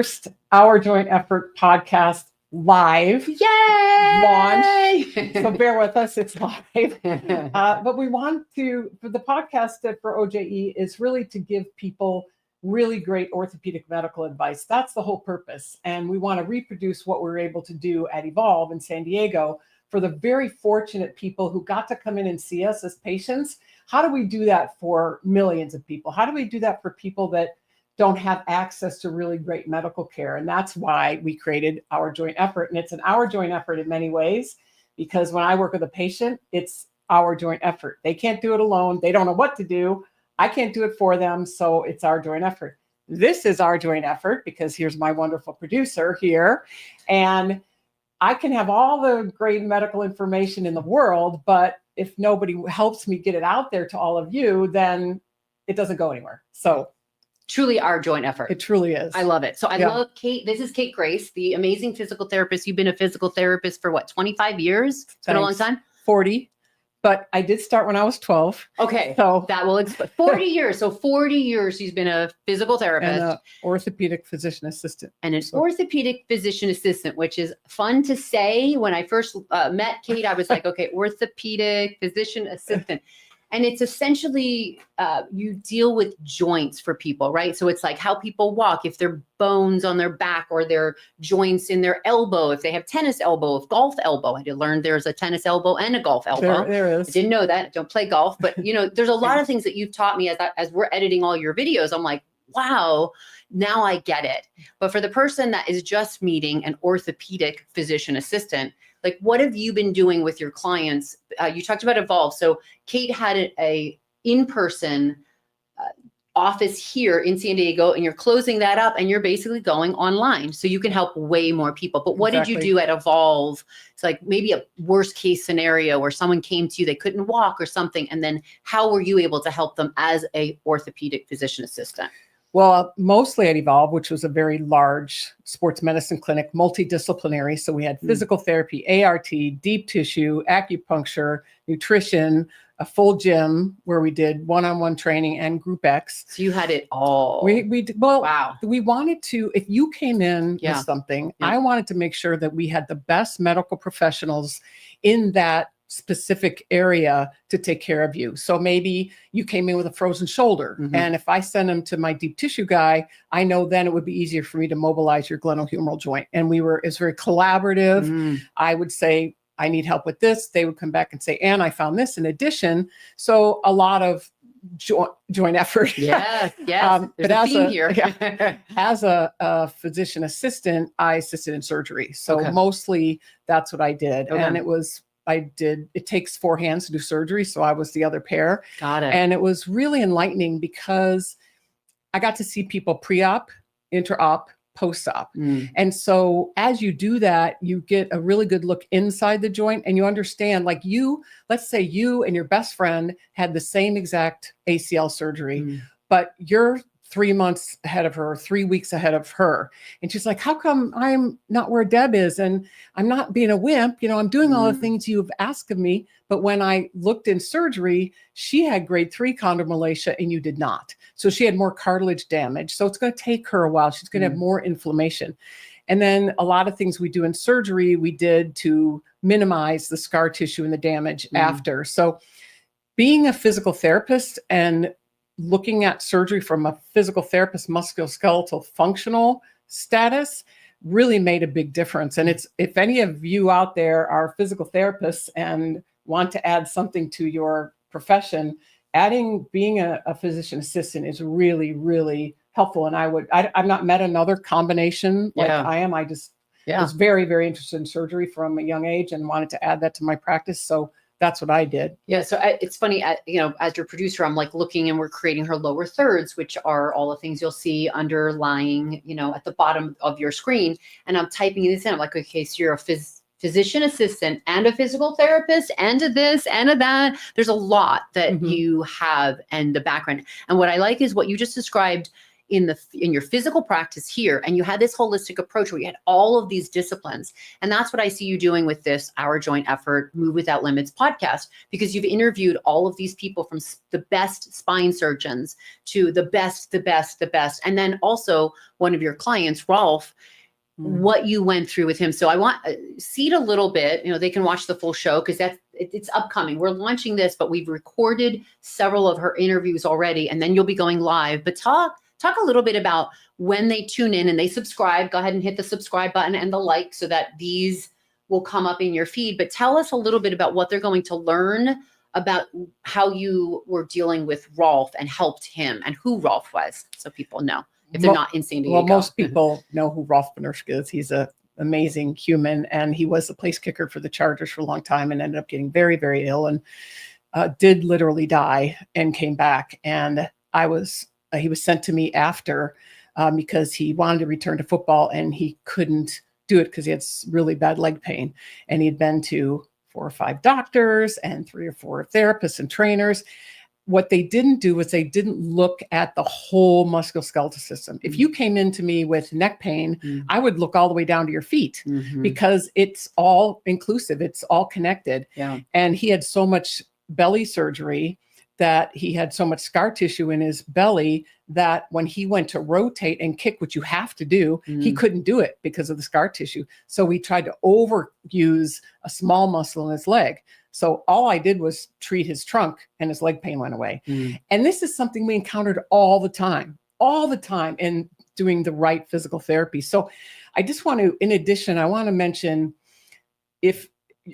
first Our Joint Effort podcast live. Yay! Launch. So bear with us, it's live. But we want to, for the podcast for OJE is really to give people really great orthopedic medical advice. That's the whole purpose. And we want to reproduce what we were able to do at Evolve in San Diego for the very fortunate people who got to come in and see us as patients. How do we do that for millions of people? How do we do that for people that don't have access to really great medical care? And that's why we created Our Joint Effort. And it's an Our Joint Effort in many ways, because when I work with a patient, it's our joint effort. They can't do it alone. They don't know what to do. I can't do it for them. So it's our joint effort. This is our joint effort because here's my wonderful producer here. And I can have all the great medical information in the world, but if nobody helps me get it out there to all of you, then it doesn't go anywhere. So truly our joint effort. it truly is. I love it. So I love Kate. This is Kate Grace, the amazing physical therapist. You've been a physical therapist for what, 25 years? It's been a long time? 40. But I did start when I was 12. Okay. So that will explain. 40 years. So 40 years she's been a physical therapist. And an orthopedic physician assistant. And an orthopedic physician assistant, which is fun to say. When I first met Kate, I was like, okay, orthopedic physician assistant. And it's essentially, you deal with joints for people, right? So it's like how people walk, if their bones on their back or their joints in their elbow, if they have tennis elbow, if golf elbow. I did learn there's a tennis elbow and a golf elbow. There is. I didn't know that. I don't play golf, but there's a lot of things that you've taught me as we're editing all your videos. I'm like, wow, now I get it. But for the person that is just meeting an orthopedic physician assistant, like, what have you been doing with your clients? You talked about Evolve. So Kate had a in-person office here in San Diego, and you're closing that up and you're basically going online so you can help way more people. But what did you do at Evolve? It's like maybe a worst case scenario where someone came to you, they couldn't walk or something. And then how were you able to help them as a orthopedic physician assistant? Well, mostly at Evolve, which was a very large sports medicine clinic, multidisciplinary. So we had physical therapy, ART, deep tissue, acupuncture, nutrition, a full gym where we did one-on-one training and group X. So you had it all. Wow. We wanted to, if you came in with something, I wanted to make sure that we had the best medical professionals in that specific area to take care of you. So maybe you came in with a frozen shoulder. And if I send them to my deep tissue guy, I know then it would be easier for me to mobilize your glenohumeral joint. And it's very collaborative. I would say, I need help with this. They would come back and say, and I found this in addition. So a lot of joint effort. Yes. But as a physician assistant, I assisted in surgery. So mostly that's what I did. And it takes 4 hands to do surgery. So I was the other pair. Got it. And it was really enlightening because I got to see people pre-op, intra-op, post-op. And so as you do that, you get a really good look inside the joint and you understand, like let's say you and your best friend had the same exact ACL surgery, but you're 3 months ahead of her, 3 weeks ahead of her. And she's like, how come I'm not where Deb is? And I'm not being a wimp. I'm doing all the things you've asked of me. But when I looked in surgery, she had grade 3 chondromalacia and you did not. So she had more cartilage damage. So it's going to take her a while. She's going to have more inflammation. And then a lot of things we do in surgery, we did to minimize the scar tissue and the damage after. So being a physical therapist and looking at surgery from a physical therapist, musculoskeletal functional status really made a big difference. And if any of you out there are physical therapists and want to add something to your profession, being a physician assistant is really, really helpful. And I've not met another combination like I am. I just was very, very interested in surgery from a young age and wanted to add that to my practice. So that's what I did. Yeah. So it's funny, as your producer, I'm like looking and we're creating her lower thirds, which are all the things you'll see underlying, at the bottom of your screen. And I'm typing this in. I'm like, okay, so you're a physician assistant and a physical therapist and a this and a that. There's a lot that you have and the background. And what I like is what you just described in your physical practice here, and you had this holistic approach where you had all of these disciplines. And that's what I see you doing with this Our Joint Effort Move Without Limits podcast, because you've interviewed all of these people, from the best spine surgeons to the best. And then also one of your clients, Rolf, what you went through with him. So I want seed a little bit, they can watch the full show because it's upcoming. We're launching this, but we've recorded several of her interviews already, and then you'll be going live. But talk a little bit about when they tune in and they subscribe. Go ahead and hit the subscribe button and the like so that these will come up in your feed. But tell us a little bit about what they're going to learn about how you were dealing with Rolf and helped him, and who Rolf was, so people know if they're not in San Diego. Well, most people know who Rolf Benirschke is. He's an amazing human, and he was the place kicker for the Chargers for a long time and ended up getting very, very ill and did literally die and came back. And he was sent to me after because he wanted to return to football and he couldn't do it because he had really bad leg pain. And he'd been to 4 or 5 doctors and 3 or 4 therapists and trainers. What they didn't do was they didn't look at the whole musculoskeletal system. If you came into me with neck pain, I would look all the way down to your feet because it's all inclusive. It's all connected. Yeah. And he had so much belly surgery that he had so much scar tissue in his belly that when he went to rotate and kick, which you have to do, he couldn't do it because of the scar tissue. So we tried to overuse a small muscle in his leg. So all I did was treat his trunk and his leg pain went away. And this is something we encountered all the time in doing the right physical therapy. So I just want to, in addition, I want to mention, if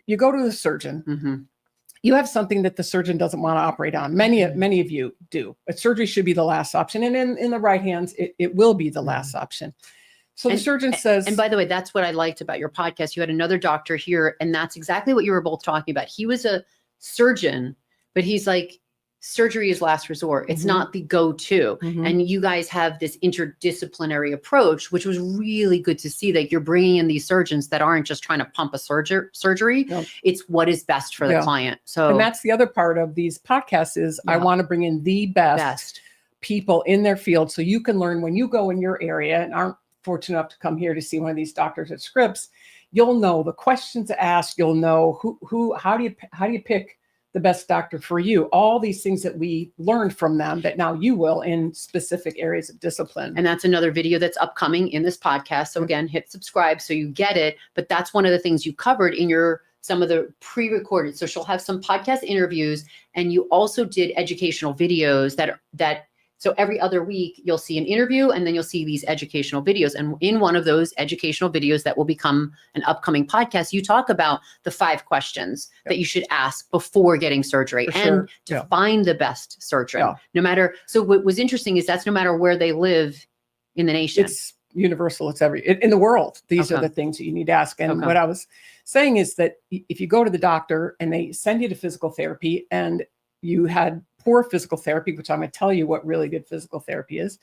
you go to the surgeon, you have something that the surgeon doesn't want to operate on. Many of you do. But surgery should be the last option. And in the right hands, it will be the last option. So the surgeon says, and by the way, that's what I liked about your podcast. You had another doctor here, and that's exactly what you were both talking about. He was a surgeon, but he's like, surgery is last resort. It's not the go-to. And you guys have this interdisciplinary approach, which was really good to see, that you're bringing in these surgeons that aren't just trying to pump a surgery. It's what is best for the client. So, and that's the other part of these podcasts is I want to bring in the best people in their field. So you can learn when you go in your area and aren't fortunate enough to come here to see one of these doctors at Scripps, you'll know the questions to ask. You'll know how do you pick the best doctor for you? All these things that we learned from them that now you will in specific areas of discipline. And that's another video that's upcoming in this podcast. So again, hit subscribe so you get it. But that's one of the things you covered in some of the pre-recorded. So she'll have some podcast interviews, and you also did educational videos so every other week you'll see an interview, and then you'll see these educational videos. And in one of those educational videos that will become an upcoming podcast, you talk about the 5 questions that you should ask before getting surgery and to find the best surgeon, no matter. So what was interesting is that's no matter where they live in the nation. It's universal. It's in the world. These are the things that you need to ask. And what I was saying is that if you go to the doctor and they send you to physical therapy and you had poor physical therapy, which I'm going to tell you what really good physical therapy is.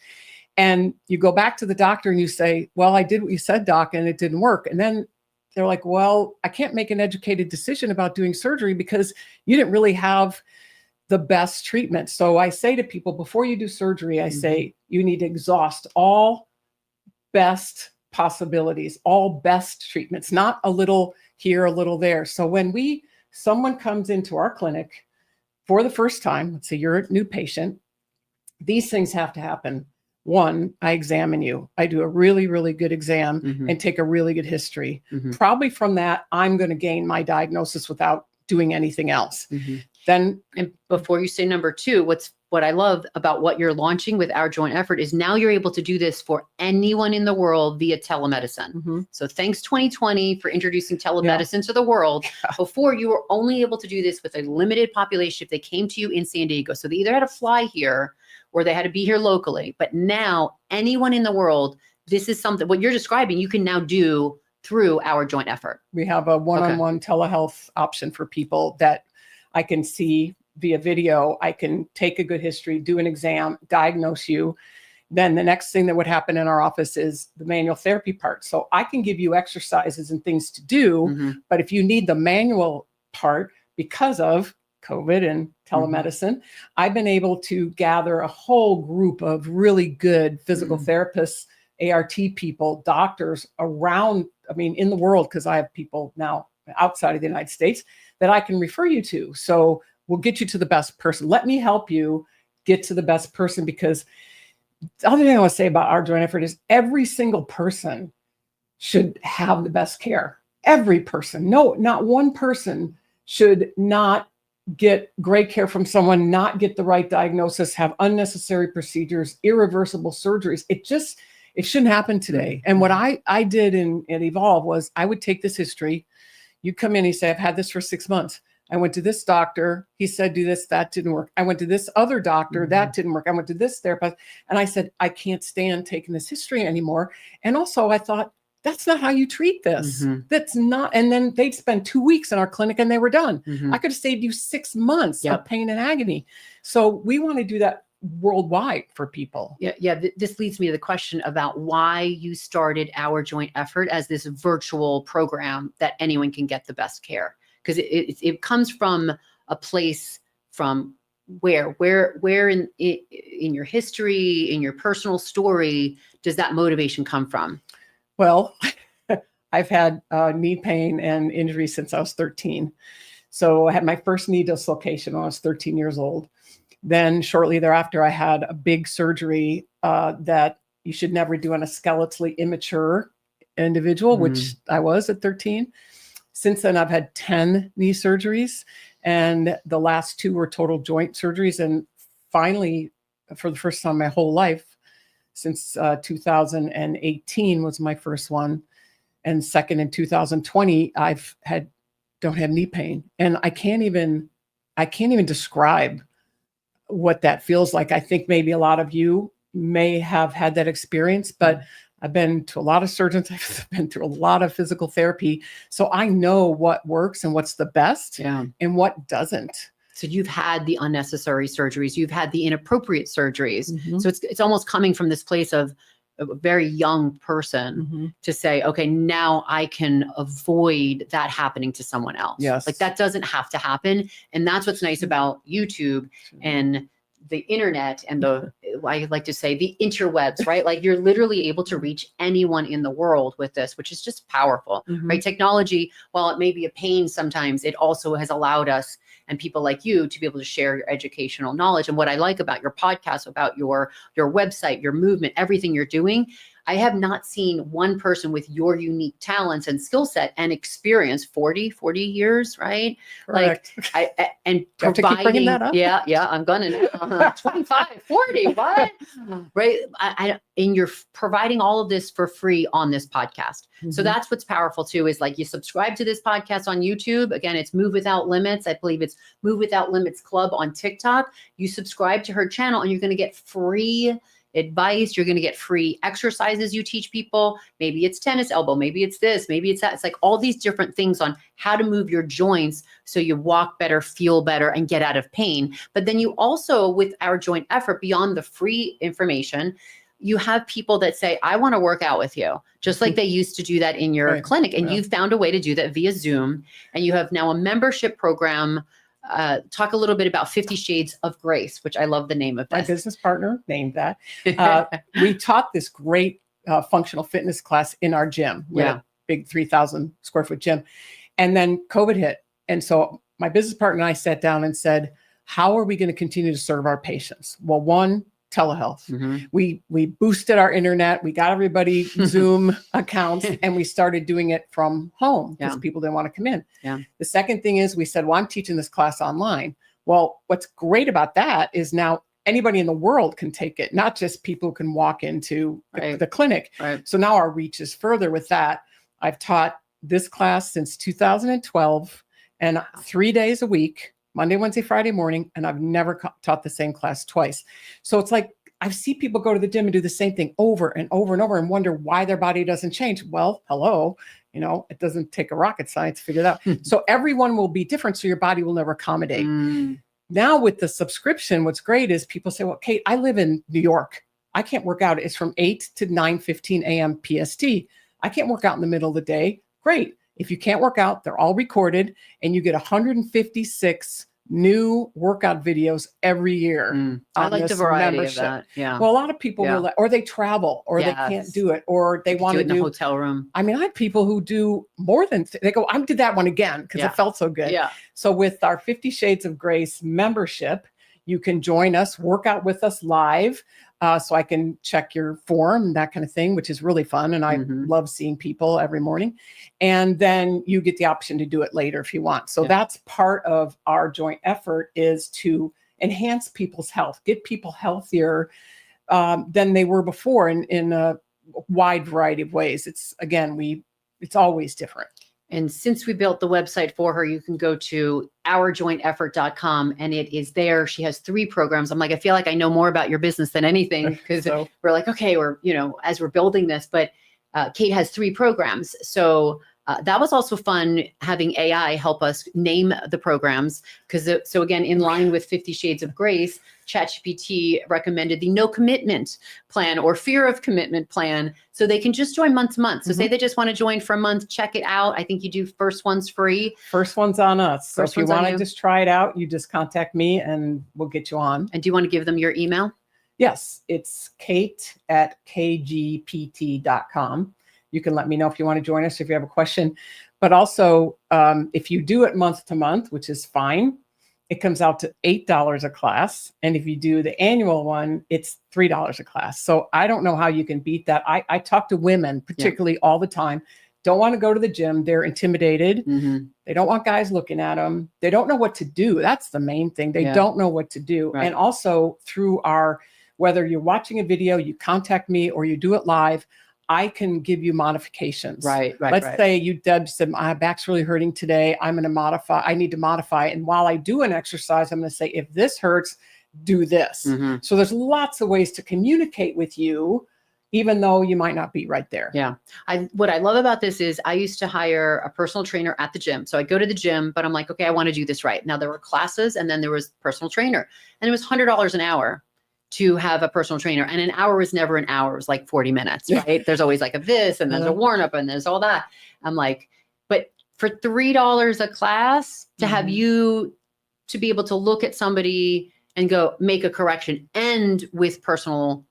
And you go back to the doctor and you say, well, I did what you said, doc, and it didn't work. And then they're like, well, I can't make an educated decision about doing surgery because you didn't really have the best treatment. So I say to people, before you do surgery, I say, you need to exhaust all best possibilities, all best treatments, not a little here, a little there. So when someone comes into our clinic for the first time, let's say you're a new patient, these things have to happen. 1, I examine you. I do a really, really good exam and take a really good history. Probably from that, I'm going to gain my diagnosis without doing anything else. Then, and before you say number 2, what I love about what you're launching with Our Joint Effort is now you're able to do this for anyone in the world via telemedicine. So thanks 2020 for introducing telemedicine to the world. Before, you were only able to do this with a limited population if they came to you in San Diego. So they either had to fly here or they had to be here locally. But now anyone in the world, this is something, what you're describing, you can now do through Our Joint Effort. We have a one-on-one telehealth option for people that I can see via video. I can take a good history, do an exam, diagnose you. Then the next thing that would happen in our office is the manual therapy part. So I can give you exercises and things to do, but if you need the manual part because of COVID and telemedicine, I've been able to gather a whole group of really good physical therapists, ART people, doctors around, in the world, because I have people now outside of the United States that I can refer you to. So we'll get you to the best person. Let me help you get to the best person, because the other thing I want to say about our joint effort is every single person should have the best care. Every person. No, not one person should not get great care from someone, not get the right diagnosis, have unnecessary procedures, irreversible surgeries. It shouldn't happen today. And what I did at Evolve was I would take this history. You come in, you say, I've had this for 6 months. I went to this doctor. He said, do this. That didn't work. I went to this other doctor. That didn't work. I went to this therapist. And I said, I can't stand taking this history anymore. And also I thought, that's not how you treat this. That's not. And then they'd spend 2 weeks in our clinic and they were done. I could have saved you 6 months of pain and agony. So we want to do that worldwide for people. Yeah. This leads me to the question about why you started Our Joint Effort as this virtual program that anyone can get the best care. Because it comes from a place from where in your history, in your personal story, does that motivation come from? Well, I've had knee pain and injury since I was 13. So I had my first knee dislocation when I was 13 years old. Then shortly thereafter, I had a big surgery that you should never do on a skeletally immature individual, which I was at 13. Since then, I've had 10 knee surgeries, and the last 2 were total joint surgeries. And finally, for the first time in my whole life, since 2018 was my first one, and second in 2020, don't have knee pain, and I can't even describe what that feels like. I think maybe a lot of you may have had that experience, but I've been to a lot of surgeons. I've been through a lot of physical therapy. So I know what works and what's the best and what doesn't. So you've had the unnecessary surgeries, you've had the inappropriate surgeries. So it's almost coming from this place of a very young person to say, okay, now I can avoid that happening to someone else. Yes. Like that doesn't have to happen. And that's what's nice about YouTube and the internet and I like to say the interwebs, right? Like you're literally able to reach anyone in the world with this, which is just powerful, right? Technology, while it may be a pain sometimes, it also has allowed us and people like you to be able to share your educational knowledge. And what I like about your podcast, about your website, your movement, everything you're doing, I have not seen one person with your unique talents and skill set and experience, 40 years, right? Correct. Like and Have to keep bringing that up? Yeah, I'm gonna 25, 40, what? Right. And you're providing all of this for free on this podcast. So that's what's powerful too, is like you subscribe to this podcast on YouTube. Again, it's Move Without Limits. I believe it's Move Without Limits Club on TikTok. You subscribe to her channel and you're going to get free advice. You're going to get free exercises you teach people. Maybe it's tennis elbow. Maybe it's this. Maybe it's that. It's like all these different things on how to move your joints so you walk better, feel better, and get out of pain. But then you also, with Our Joint Effort, beyond the free information, you have people that say, I want to work out with you, just like they used to do that in your clinic. And you've found a way to do that via Zoom. And you have now a membership program. Talk a little bit about 50 Shades of Grace, which I love the name of this. My business partner named that. We taught this great functional fitness class in our gym. We had a big 3,000 square foot gym. And then COVID hit. And so my business partner and I sat down and said, how are we going to continue to serve our patients? Well, one, telehealth. We boosted our internet. We got everybody Zoom accounts and we started doing it from home because people didn't want to come in. The second thing is we said, well, I'm teaching this class online. Well, what's great about that is now anybody in the world can take it, not just people who can walk into the clinic. So now our reach is further with that. I've taught this class since 2012 and 3 days a week, Monday, Wednesday, Friday morning, and I've never taught the same class twice. So it's like I see people go to the gym and do the same thing over and over and over and wonder why their body doesn't change. Well, hello, it doesn't take a rocket science to figure it out. So everyone will be different, so your body will never accommodate. Now with the subscription, what's great is people say, well, Kate, I live in New York. I can't work out. It's from 8 to 9:15 a.m. PST. I can't work out in the middle of the day. Great. If you can't work out, they're all recorded and you get 156 new workout videos every year. I on like the this variety membership. of that. Yeah. Well, a lot of people Yeah. will, or they travel, or they can't Yes. do it, or they You could want do to it in the do. hotel room. I mean, I have people who do more than they go, I did that one again because Yeah. it felt so good. Yeah. So with our 50 Shades of Grace membership, you can join us, work out with us live. So I can check your form, that kind of thing, which is really fun. And I Mhm. love seeing people every morning. And then you get the option to do it later if you want. So Yeah. that's part of our joint effort, is to enhance people's health, get people healthier than they were before in a wide variety of ways. It's always different. And since we built the website for her, you can go to ourjointeffort.com and it is there. She has 3 programs. I'm like, I feel like I know more about your business than anything, because So- we're like, okay, as we're building this, but Kate has 3 programs. So that was also fun having AI help us name the programs. So again, in line with 50 Shades of Grace, ChatGPT recommended the no commitment plan or fear of commitment plan. So they can just join month to month. So say they just want to join for a month, check it out. I think you do first one's free. First one's on us. So First if you one's on want to you. just try it out, you just contact me and we'll get you on. And do you want to give them your email? Yes, it's kate@kgpt.com. You can let me know if you want to join us, if you have a question. But also, if you do it month to month, which is fine, it comes out to $8 a class. And if you do the annual one, it's $3 a class. So I don't know how you can beat that. I talk to women, particularly all the time, don't want to go to the gym. They're intimidated. Mm-hmm. They don't want guys looking at them. They don't know what to do. That's the main thing. They don't know what to do. Right. And also through whether you're watching a video, you contact me, or you do it live, I can give you modifications. Right. Let's say Deb said, my back's really hurting today. I need to modify. And while I do an exercise, I'm going to say, if this hurts, do this. Mm-hmm. So there's lots of ways to communicate with you, even though you might not be right there. Yeah. What I love about this is I used to hire a personal trainer at the gym. So I go to the gym, but I'm like, okay, I want to do this right. Now there were classes and then there was personal trainer, and it was $100 an hour to have a personal trainer. And an hour was never an hour. It was like 40 minutes, right? There's always like a this, and there's a warm up, and there's all that. I'm like, but for $3 a class to have you to be able to look at somebody and go make a correction, and with personal,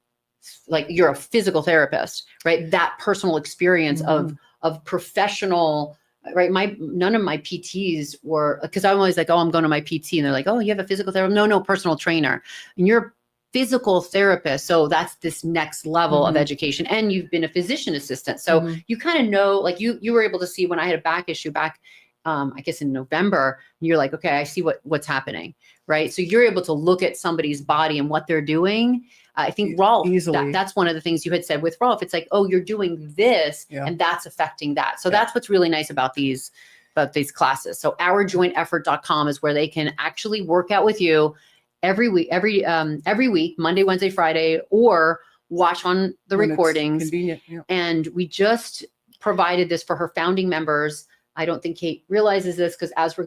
like you're a physical therapist, right? That personal experience of professional, right? None of my PTs were, because I'm always like, oh, I'm going to my PT, and they're like, oh, you have a physical therapist? No, personal trainer. And you're physical therapist. So that's this next level of education. And you've been a physician assistant. So you kind of know, like you were able to see when I had a back issue back, I guess in November, you're like, okay, I see what's happening. Right. So you're able to look at somebody's body and what they're doing. I think Rolf, that's one of the things you had said with Rolf. It's like, oh, you're doing this and that's affecting that. So that's what's really nice about these classes. So ourjointeffort.com is where they can actually work out with you every week, Monday, Wednesday, Friday, or watch on the recordings. Convenient. Yeah. And we just provided this for her founding members. I don't think Kate realizes this, because as we're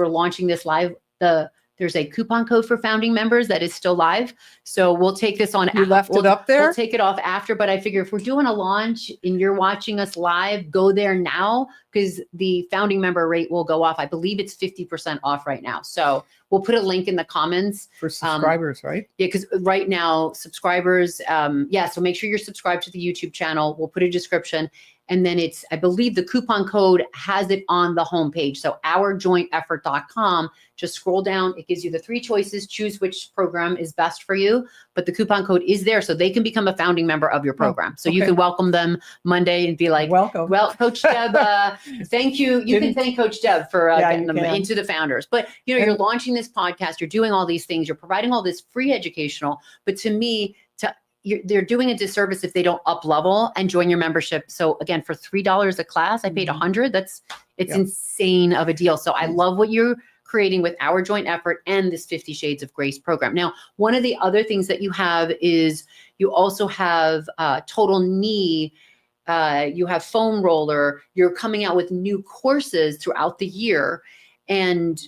launching this live, there's a coupon code for founding members that is still live. So we'll take this on. You left it up there? We'll take it off after, but I figure if we're doing a launch and you're watching us live, go there now, because the founding member rate will go off. I believe it's 50% off right now. So we'll put a link in the comments. For subscribers, right? Yeah, because right now subscribers, so make sure you're subscribed to the YouTube channel. We'll put a description. And then I believe the coupon code has it on the homepage. So ourjointeffort.com, just scroll down. It gives you the 3 choices. Choose which program is best for you. But the coupon code is there, so they can become a founding member of your program. So you can welcome them Monday and be like, welcome. Well, Coach Deb, thank you. You can thank Coach Deb for getting them into the founders. But you're launching this podcast, you're doing all these things, you're providing all this free educational. But to me, they're doing a disservice if they don't up level and join your membership. So again, for $3 a class, I paid $100. It's insane of a deal. So I love what you're creating with Our Joint Effort and this 50 Shades of Grace program. Now, one of the other things that you have is you also have Total Knee. You have foam roller. You're coming out with new courses throughout the year. And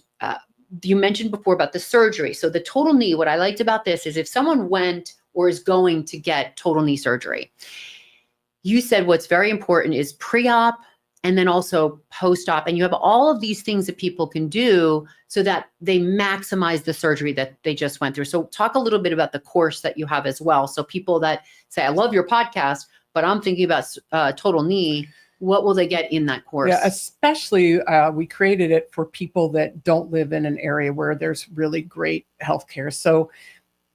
you mentioned before about the surgery. So the Total Knee, what I liked about this is if someone went or is going to get total knee surgery, you said what's very important is pre-op and then also post-op. And you have all of these things that people can do so that they maximize the surgery that they just went through. So talk a little bit about the course that you have as well. So people that say, I love your podcast, but I'm thinking about total knee, what will they get in that course? Yeah, especially we created it for people that don't live in an area where there's really great healthcare. So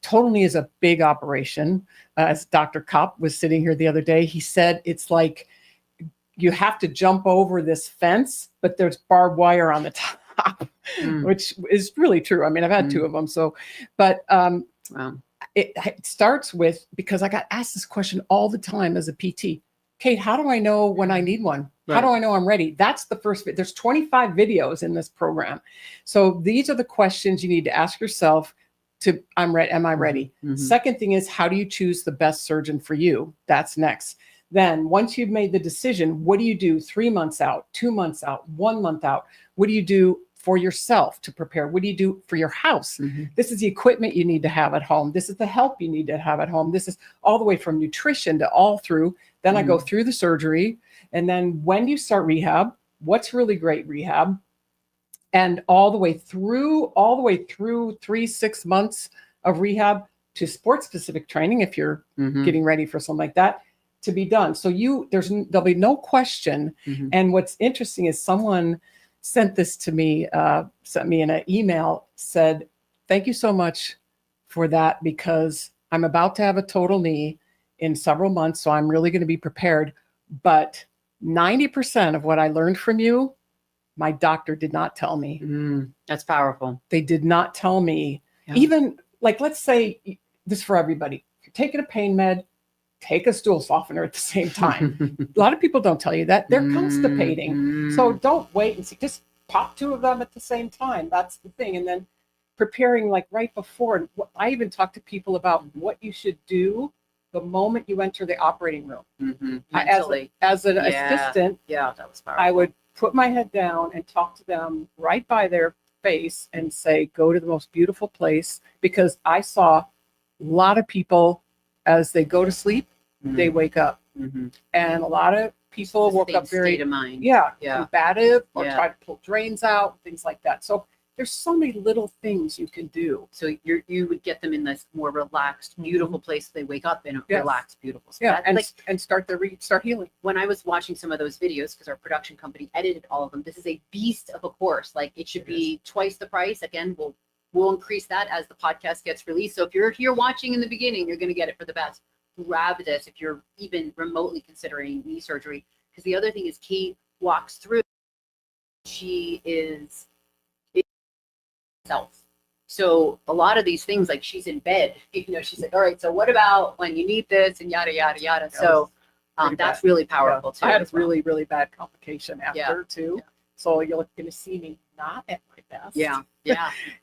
total knee is a big operation. As Dr. Kopp was sitting here the other day, he said it's like you have to jump over this fence, but there's barbed wire on the top, which is really true. I mean, I've had two of them. So, but Wow. it starts with, because I got asked this question all the time as a PT. Kate, how do I know when I need one? How Right. do I know I'm ready? That's the first, there's 25 videos in this program. So these are the questions you need to ask yourself to, am I ready? Second thing is, how do you choose the best surgeon for you? That's next. Then once you've made the decision, what do you do 3 months out, 2 months out, 1 month out? What do you do for yourself to prepare? What do you do for your house? This is the equipment you need to have at home. This is the help you need to have at home. This is all the way from nutrition to all through. Then I go through the surgery. And then when do you start rehab? What's really great rehab? And all the way through 3-6 months of rehab to sports specific training, if you're getting ready for something like that, to be done. So there'll be no question. And what's interesting is someone sent this to me, sent me in an email, said, thank you so much for that, because I'm about to have a total knee in several months. So I'm really going to be prepared. But 90% of what I learned from you, my doctor did not tell me. That's powerful. They did not tell me. Even like, let's say this for everybody. If you're taking a pain med, take a stool softener at the same time. A lot of people don't tell you that. They're constipating. So don't wait and see. Just pop 2 of them at the same time. That's the thing. And then preparing like right before. And I even talk to people about what you should do the moment you enter the operating room. Mentally. As an assistant, Yeah, that was powerful. I would put my head down and talk to them right by their face and say, go to the most beautiful place, because I saw a lot of people as they go to sleep, they wake up. And a lot of people woke up very state of mind. combative or Yeah. try to pull drains out, things like that. So there's so many little things you can do. So you would get them in this more relaxed, beautiful place. They wake up in a Yes. relaxed, beautiful space. Yeah, and Like, and start healing. when I was watching some of those videos, because our production company edited all of them, this is a beast of a course. Like, it should be twice the price. Again, we'll increase that as the podcast gets released. So if you're here watching in the beginning, you're going to get it for the best. Grab this if you're even remotely considering knee surgery. Because the other thing is, Kate walks through. She is self. So a lot of these things, like, she's in bed, she's like, all right, so what about when you need this, and yada, yada, yada. So that's really powerful too. I had a as well. really, really bad complication after too. Yeah. So you're going to see me not at my best. Yeah.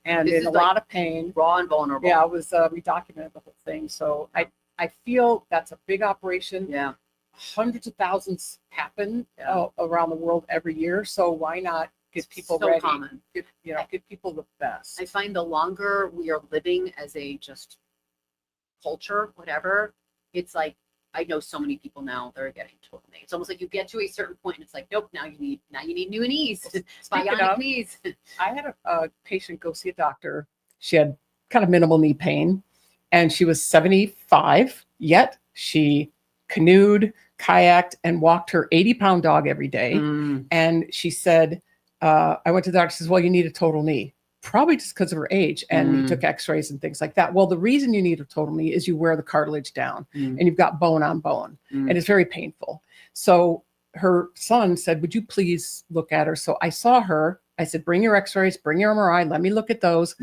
And This in a is like lot of pain. Raw and vulnerable. Yeah, we documented the whole thing. So I feel that's a big operation. Yeah. Hundreds of thousands happen around the world every year. So why not get people so ready? common. Give people the best. I find the longer we are living as a just culture, whatever, it's like, I know so many people now that are getting total knee. It's almost like you get to a certain point and it's like, nope, now you need new knees, bionic knees. I had a patient go see a doctor. She had kind of minimal knee pain, and she was 75, yet she canoed, kayaked, and walked her 80-pound dog every day. And she said, I went to the doctor, says, well, you need a total knee, probably just because of her age. And he took x-rays and things like that. Well, the reason you need a total knee is you wear the cartilage down and you've got bone on bone, and it's very painful. So her son said, would you please look at her? So I saw her. I said, bring your x-rays, bring your MRI. Let me look at those.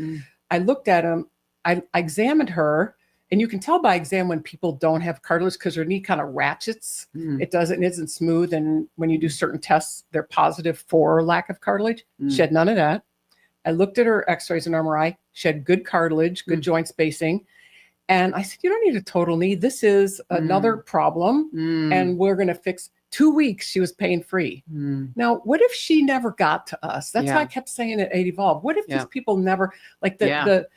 I looked at them. I examined her. And you can tell by exam when people don't have cartilage, because her knee kind of ratchets. It isn't smooth. And when you do certain tests, they're positive for lack of cartilage. She had none of that. I looked at her x-rays and MRI. She had good cartilage, good joint spacing. And I said, you don't need a total knee. This is another problem. And we're going to fix 2 weeks. She was pain-free. Now, what if she never got to us? That's why I kept saying it at Evolve. What if these people never, like the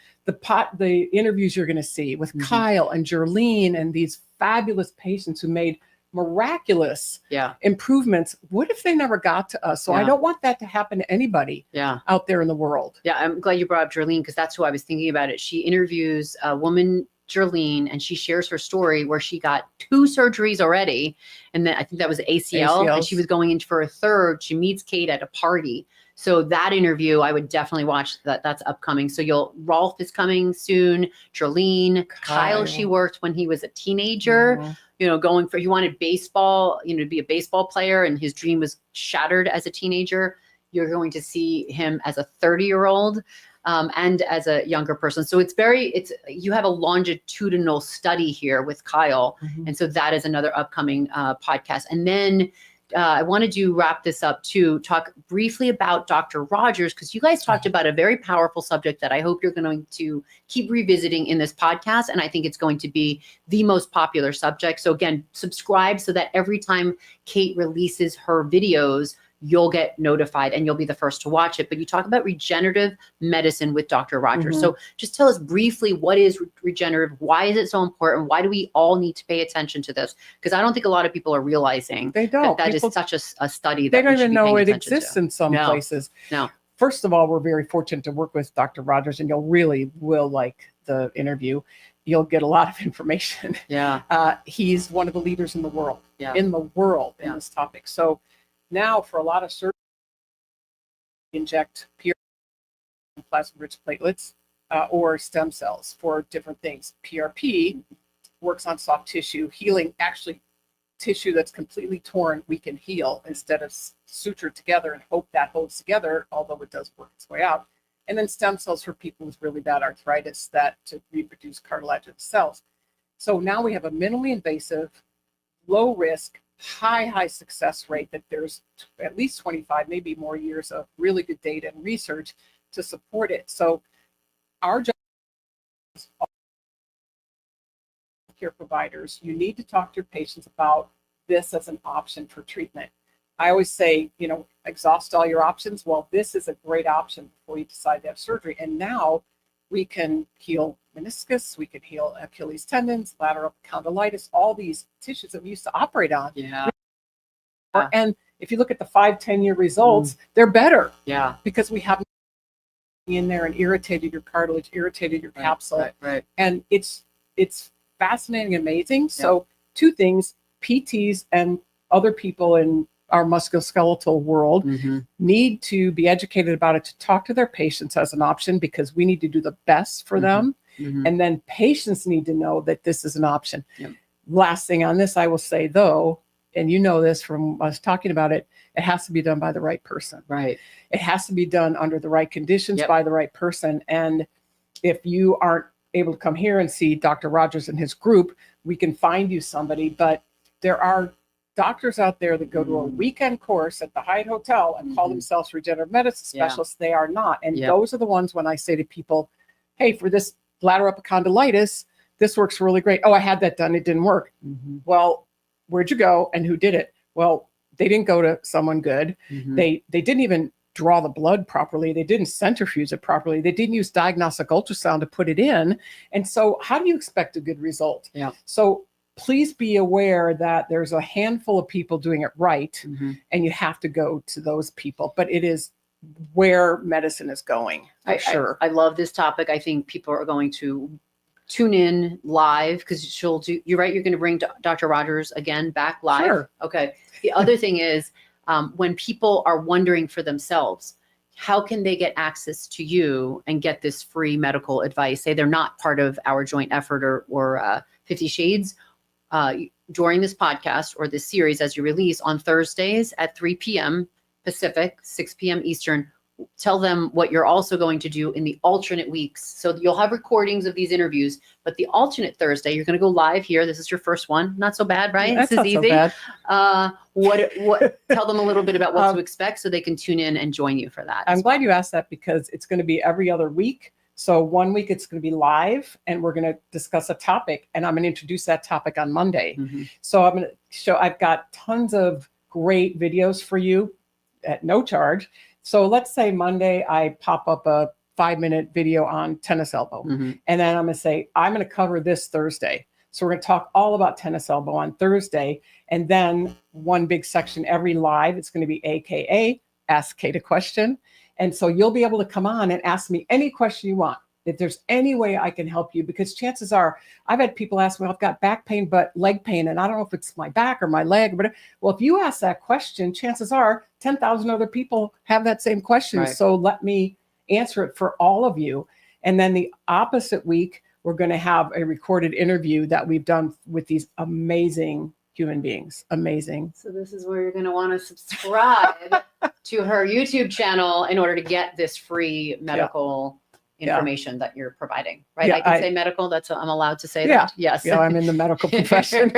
interviews you're going to see with Kyle and Jerlene and these fabulous patients who made miraculous Yeah. improvements. What if they never got to us? So I Yeah. don't want that to happen to anybody Yeah. out there in the world. Yeah. I'm glad you brought up Jerlene, because that's who I was thinking about it. She interviews a woman, Jerlene, and she shares her story where she got 2 surgeries already. And then I think that was ACL, and she ACLs. was going in for a third. She meets Kate at a party. So that interview, I would definitely watch that. That's upcoming. So Rolf is coming soon. Jerlene, Kyle, she Kyle. worked when he was a teenager, Mhm. he wanted baseball, to be a baseball player, and his dream was shattered as a teenager. You're going to see him as a 30-year-old. And as a younger person. So you have a longitudinal study here with Kyle. Mhm. And so that is another upcoming podcast. And then I wanted to wrap this up to talk briefly about Dr. Rogers, because you guys talked about a very powerful subject that I hope you're going to keep revisiting in this podcast. And I think it's going to be the most popular subject. So again, subscribe so that every time Kate releases her videos, you'll get notified and you'll be the first to watch it. But you talk about regenerative medicine with Dr. Rogers. Mhm. So just tell us briefly, what is regenerative? Why is it so important? Why do we all need to pay attention to this? Because I don't think a lot of people are realizing They don't. that is People- such a study they that don't we should even be know paying it attention exists to. in some No. places. No. First of all, we're very fortunate to work with Dr. Rogers, and you'll really will like the interview. You'll get a lot of information. Yeah. He's one of the leaders in the world, Yeah. in Yeah. this topic. So now for a lot of surgery, inject plasma-rich platelets or stem cells for different things. PRP works on soft tissue healing, actually tissue that's completely torn, we can heal instead of suture together and hope that holds together, although it does work its way out. And then stem cells for people with really bad arthritis that to reproduce cartilaginous cells. So now we have a minimally invasive, low risk, high success rate that there's at least 25, maybe more years of really good data and research to support it. So our job is care providers, you need to talk to your patients about this as an option for treatment. I always say, exhaust all your options. Well, this is a great option before you decide to have surgery. And now we can heal meniscus, we can heal Achilles tendons, lateral condylitis, all these tissues that we used to operate on. Yeah. And if you look at the 5-10 year results, they're better Yeah. because we haven't in there and irritated your cartilage, irritated your capsule. Right. And it's fascinating, amazing. So 2 things, PTs and other people in our musculoskeletal world Mm-hmm. need to be educated about it, to talk to their patients as an option, because we need to do the best for Mhm. them. Mm-hmm. And then patients need to know that this is an option. Yep. Last thing on this, I will say though, and you know this from us talking about it, it has to be done by the right person. Right. It has to be done under the right conditions Yep. by the right person. And if you aren't able to come here and see Dr. Rogers and his group, we can find you somebody. But there are doctors out there that go to a weekend course at the Hyatt Hotel and call Mhm. themselves regenerative medicine Yeah. specialists. They are not. And Yep. those are the ones when I say to people, hey, for this lateral epicondylitis, this works really great. Oh, I had that done. It didn't work. Mm-hmm. Well, where'd you go and who did it? Well, they didn't go to someone good. Mm-hmm. They didn't even draw the blood properly. They didn't centrifuge it properly. They didn't use diagnostic ultrasound to put it in. And so how do you expect a good result? Yeah. So please be aware that there's a handful of people doing it right, Mm-hmm. and you have to go to those people. But it is where medicine is going, for sure. I love this topic. I think people are going to tune in live because you're right. You're going to bring Dr. Rogers again back live. Sure. Okay. The other thing is when people are wondering for themselves, how can they get access to you and get this free medical advice? Say they're not part of our joint effort or 50 Shades during this podcast or this series as you release on Thursdays at 3 p.m. Pacific, 6 p.m. Eastern. Tell them what you're also going to do in the alternate weeks. So you'll have recordings of these interviews, but the alternate Thursday, you're going to go live here. This is your first one. Not so bad, right? That's This not is so easy. bad. What tell them a little bit about what to expect so they can tune in and join you for that. I'm as glad well. you asked that because it's going to be every other week. So one week it's going to be live and we're going to discuss a topic, and I'm going to introduce that topic on Monday. Mhm. So I'm going to show, I've got tons of great videos for you at no charge. So let's say Monday I pop up a 5-minute video on tennis elbow. Mhm. And then I'm going to say, I'm going to cover this Thursday. So we're going to talk all about tennis elbow on Thursday. And then one big section every live, it's going to be AKA Ask Kate a Question. And so you'll be able to come on and ask me any question you want. If there's any way I can help you, because chances are I've had people ask me, I've got back pain, but leg pain, and I don't know if it's my back or my leg. But well, if you ask that question, chances are 10,000 other people have that same question. Right. So let me answer it for all of you. And then the opposite week, we're going to have a recorded interview that we've done with these amazing human beings. Amazing. So this is where you're going to want to subscribe to her YouTube channel in order to get this free medical information that you're providing, right? Yeah, I can say medical. I'm allowed to say Yeah. that. Yes. Yeah, I'm in the medical profession.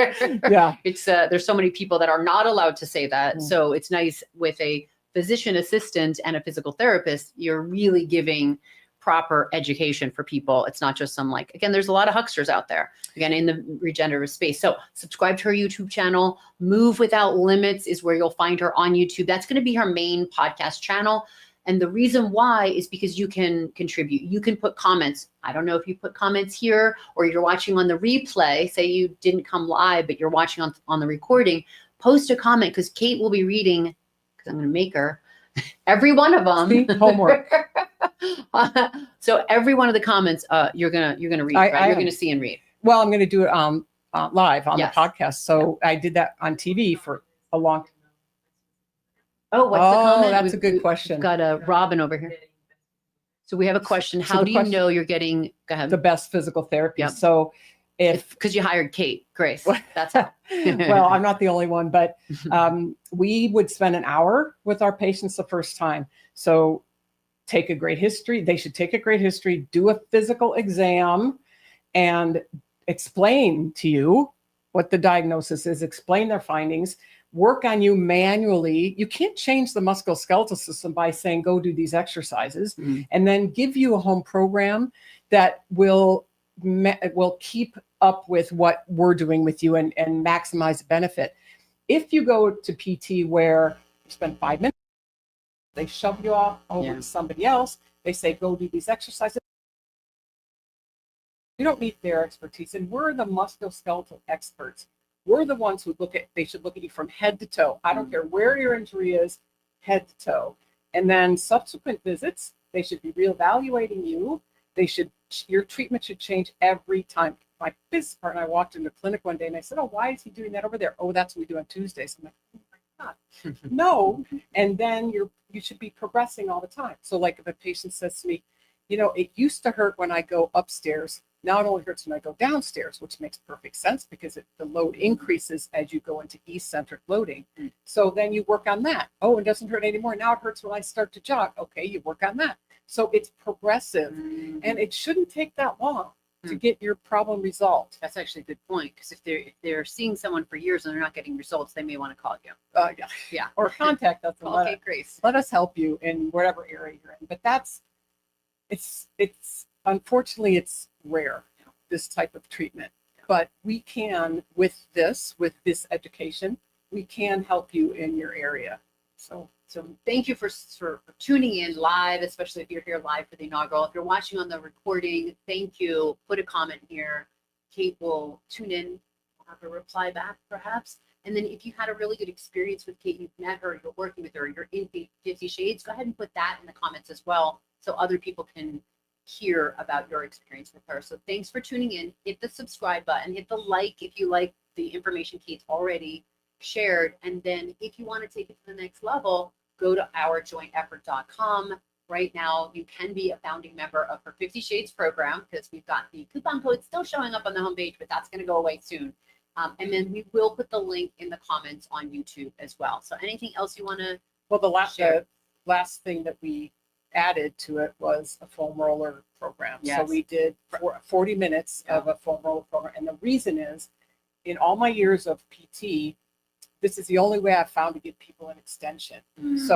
Yeah. It's there's so many people that are not allowed to say that. Mm. So it's nice with a physician assistant and a physical therapist, you're really giving proper education for people. It's not just some again, there's a lot of hucksters out there, again, in the regenerative space. So subscribe to her YouTube channel. Move Without Limits is where you'll find her on YouTube. That's going to be her main podcast channel. And the reason why is because you can contribute. You can put comments. I don't know if you put comments here or you're watching on the replay. Say you didn't come live, but you're watching on the recording. Post a comment because Kate will be reading, because I'm going to make her, every one of them. See? Homework. So every one of the comments you're gonna read, right? You're gonna see and read. Well, I'm going to do it live on Yes. the podcast. So I did that on TV for a long time. Oh, what's the comment? That's a good question. We've got a Robin over here. So we have a question. So How the do you question- know you're getting? Go ahead. The best physical therapy. Yep. So if Because you hired Kate Grace. That's how. well, I'm not the only one, but we would spend an hour with our patients the first time. So take a great history. They should take a great history, do a physical exam, and explain to you what the diagnosis is, explain their findings, work on you manually. You can't change the musculoskeletal system by saying, go do these exercises, and then give you a home program that will keep up with what we're doing with you and maximize the benefit. If you go to PT where you spend 5 minutes, they shove you off over to somebody else, they say, go do these exercises. You don't need their expertise. And we're the musculoskeletal experts. We're the ones who they should look at you from head to toe. I don't care where your injury is, head to toe. And then subsequent visits, they should be reevaluating you. Your treatment should change every time. My business partner, I walked into a clinic one day and I said, oh, why is he doing that over there? Oh, that's what we do on Tuesdays. I'm like, oh my God, no. And then you should be progressing all the time. So if a patient says to me, it used to hurt when I go upstairs. Now it only hurts when I go downstairs, which makes perfect sense because the load increases as you go into eccentric loading. So then you work on that. Oh, it doesn't hurt anymore. Now it hurts when I start to jog. Okay, you work on that. So it's progressive, and it shouldn't take that long to get your problem resolved. That's actually a good point, because if they're seeing someone for years and they're not getting results, they may want to call you. Yeah. Or contact us and Call Kate Grace. let us help you in whatever area you're in. But it's unfortunately it's rare, this type of treatment. But we can, with this education, we can help you in your area. So thank you for tuning in live, especially if you're here live for the inaugural. If you're watching on the recording, thank you. Put a comment here. Kate will tune in, have a reply back perhaps. And then if you had a really good experience with Kate, you've met her, you're working with her, you're in 50 Shades, go ahead and put that in the comments as well, so other people can hear about your experience with her. So thanks for tuning in. Hit the subscribe button, hit the like if you like the information Kate's already shared. And then if you want to take it to the next level, go to ourjointeffort.com. Right now, you can be a founding member of her 50 Shades program, because we've got the coupon code still showing up on the homepage, but that's going to go away soon. And then we will put the link in the comments on YouTube as well. So anything else you want to? well, the last thing that we added to it was a foam roller program. Yes. So we did 40 minutes of a foam roller program. And the reason is, in all my years of PT, this is the only way I've found to give people an extension. So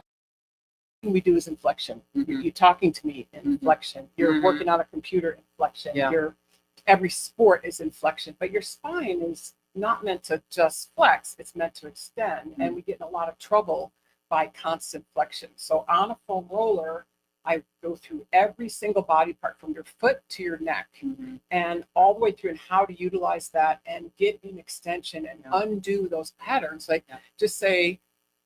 what we do is inflection. You're talking to me, inflection. You're working on a computer, inflection. Every sport is inflection, but your spine is not meant to just flex, it's meant to extend. And we get in a lot of trouble by constant flexion. So on a foam roller, I go go through every single body part from your foot to your neck Mhm. and all the way through and how to utilize that and get an extension and Yeah. undo those patterns. Like Yeah. just say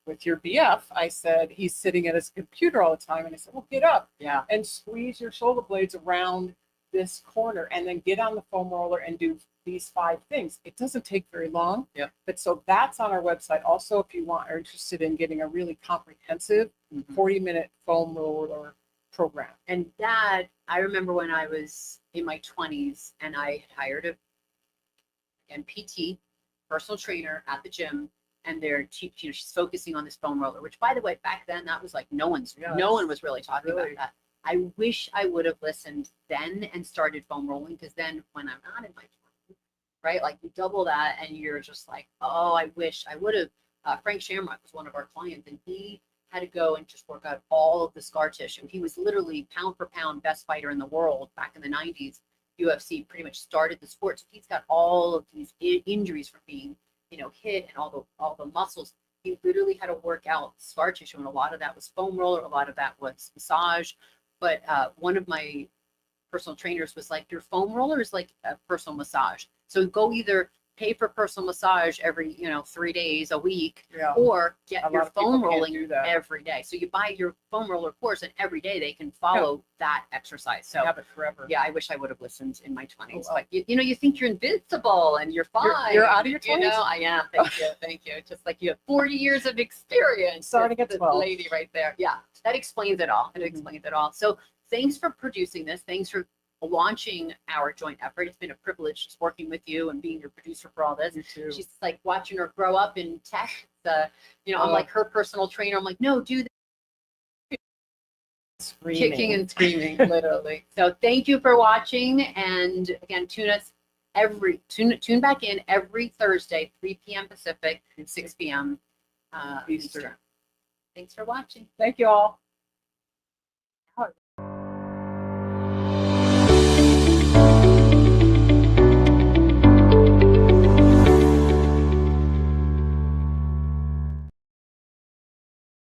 with your BF, I said, he's sitting at his computer all the time. And I said, well, get up Yeah. and squeeze your shoulder blades around this corner and then get on the foam roller and do these 5 things. It doesn't take very long. Yep. But so that's on our website. Also, if you are interested in getting a really comprehensive Mhm. 40-minute foam roller program. And that, I remember when I was in my 20s and I had hired a PT, personal trainer at the gym, and she's focusing on this foam roller, which by the way, back then that was like no one was really talking really- about that. I wish I would have listened then and started foam rolling, because then when I'm not in my 20s, right, like you double that and you're just like, oh, I wish I would have. Frank Shamrock was one of our clients, and he had to go and just work out all of the scar tissue. He was literally pound for pound best fighter in the world back in the 90s. UFC pretty much started the sport. So he's got all of these injuries from being, hit, and all the muscles. He literally had to work out scar tissue, and a lot of that was foam roller, a lot of that was massage. But one of my personal trainers was like, your foam roller is like a personal massage. So go either pay for personal massage every 3 days a week, Yeah. or A get lot your of people foam can't rolling do that. every day. So you buy your foam roller course, and every day they can follow that exercise. So Have it forever. yeah, I wish I would have listened in my 20s. Oh, well. But you think you're invincible and you're fine. You're out of your 20s? I am. Thank you. Just like you have 40 years of experience. Starting at This 12. lady right there. Yeah, that explains it all. It explains it all. So thanks for producing this. Thanks for launching our joint effort. It's been a privilege just working with you and being your producer for all this. You too. She's like watching her grow up in tech. I'm like her personal trainer. I'm like, no, do this. Screaming. Kicking and screaming, literally. So thank you for watching, and again, tune back in every Thursday, 3 p.m. Pacific and 6 p.m. Eastern. Thanks for watching. Thank you all.